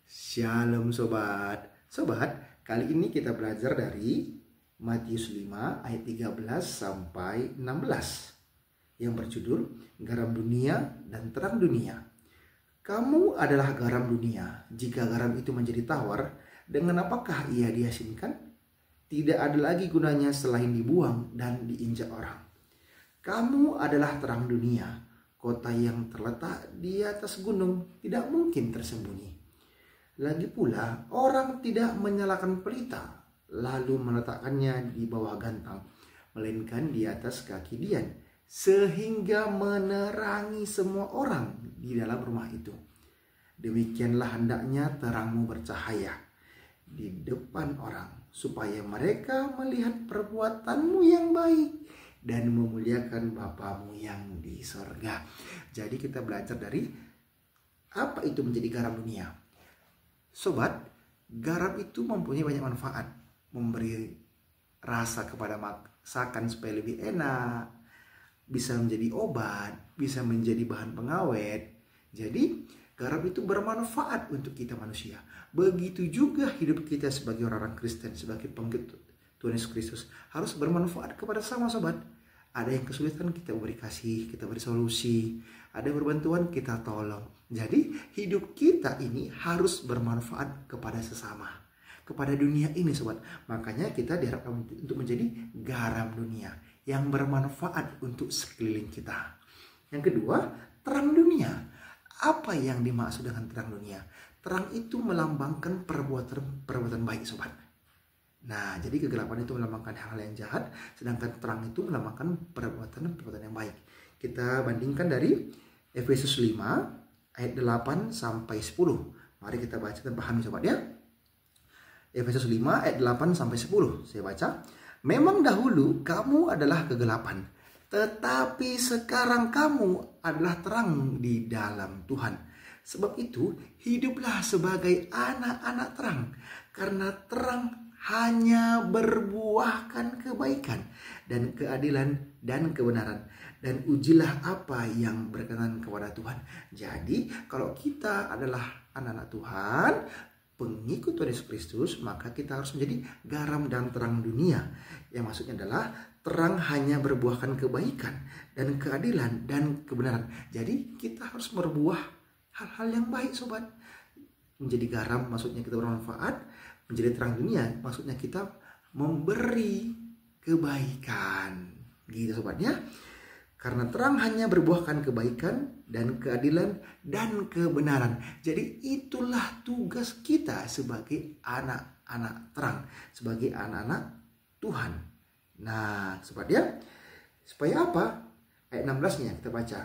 Shalom sobat. Sobat, kali ini kita belajar dari Matius 5 ayat 13 sampai 16 yang berjudul Garam Dunia dan Terang Dunia. Kamu adalah garam dunia. Jika garam itu menjadi tawar, dengan apakah ia diasinkan? Tidak ada lagi gunanya selain dibuang dan diinjak orang. Kamu adalah terang dunia. Kota yang terletak di atas gunung tidak mungkin tersembunyi. Lagi pula, orang tidak menyalakan pelita lalu meletakkannya di bawah gantang, melainkan di atas kaki dian, sehingga menerangi semua orang di dalam rumah itu. Demikianlah hendaknya terangmu bercahaya di depan orang, supaya mereka melihat perbuatanmu yang baik dan memuliakan Bapamu yang di sorga. Jadi kita belajar dari apa itu menjadi garam dunia. Sobat, garam itu mempunyai banyak manfaat. Memberi rasa kepada masakan supaya lebih enak, bisa menjadi obat, bisa menjadi bahan pengawet. Jadi garam itu bermanfaat untuk kita manusia. Begitu juga hidup kita sebagai orang-orang Kristen, sebagai pengikut Tuhan Yesus Kristus harus bermanfaat kepada sama sobat. Ada yang kesulitan, kita beri kasih, kita beri solusi. Ada yang berbantuan, kita tolong. Jadi hidup kita ini harus bermanfaat kepada sesama, kepada dunia ini sobat. Makanya kita diharapkan untuk menjadi garam dunia yang bermanfaat untuk sekeliling kita. Yang kedua, terang dunia. Apa yang dimaksud dengan terang dunia? Terang itu melambangkan perbuatan baik sobat. Nah, jadi kegelapan itu melambangkan hal-hal yang jahat, sedangkan terang itu melambangkan perbuatan yang baik. Kita bandingkan dari Efesus 5 ayat 8 sampai 10. Mari kita baca dan pahami sobat ya. Efesus 5 ayat 8 sampai 10. Saya baca. Memang dahulu kamu adalah kegelapan, tetapi sekarang kamu adalah terang di dalam Tuhan. Sebab itu, hiduplah sebagai anak-anak terang, karena terang hanya berbuahkan kebaikan dan keadilan dan kebenaran, dan ujilah apa yang berkenan kepada Tuhan. Jadi kalau kita adalah anak-anak Tuhan, pengikut Tuhan Yesus Kristus, maka kita harus menjadi garam dan terang dunia. Yang maksudnya adalah terang hanya berbuahkan kebaikan dan keadilan dan kebenaran. Jadi kita harus berbuah hal-hal yang baik sobat. Menjadi garam maksudnya kita bermanfaat, menjadi terang dunia maksudnya kita memberi kebaikan. Gitu sobatnya. Karena terang hanya berbuahkan kebaikan dan keadilan dan kebenaran. Jadi itulah tugas kita sebagai anak-anak terang, sebagai anak-anak Tuhan. Nah, sobat ya, supaya apa? Ayat 16-nya kita baca.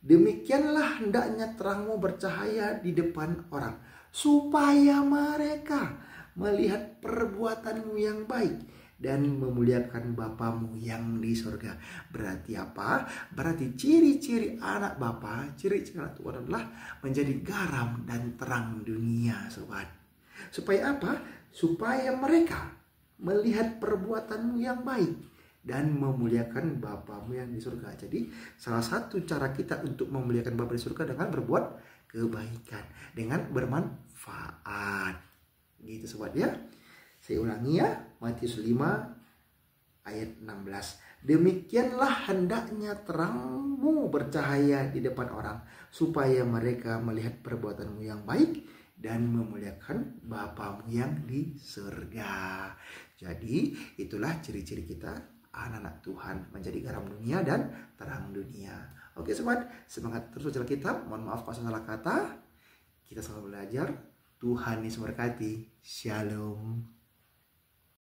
Demikianlah hendaknya terangmu bercahaya di depan orang, supaya mereka melihat perbuatanmu yang baik dan memuliakan Bapamu yang di sorga. Berarti apa? Berarti ciri-ciri anak Bapa, ciri-ciri anak Tuhan adalah menjadi garam dan terang dunia sobat. Supaya apa? Supaya mereka melihat perbuatanmu yang baik dan memuliakan Bapamu yang di surga. Jadi salah satu cara kita untuk memuliakan Bapa di surga dengan berbuat kebaikan, dengan bermanfaat. Gitu sobat ya. Saya ulangi ya, Matius 5 ayat 16. Demikianlah hendaknya terangmu bercahaya di depan orang, supaya mereka melihat perbuatanmu yang baik dan memuliakan Bapamu yang di surga. Jadi itulah ciri-ciri kita anak-anak Tuhan, menjadi garam dunia dan terang dunia. Oke sobat, semangat terus baca Alkitab. Mohon maaf kalau salah kata. Kita selalu belajar. Tuhan Yesus memberkati. Shalom.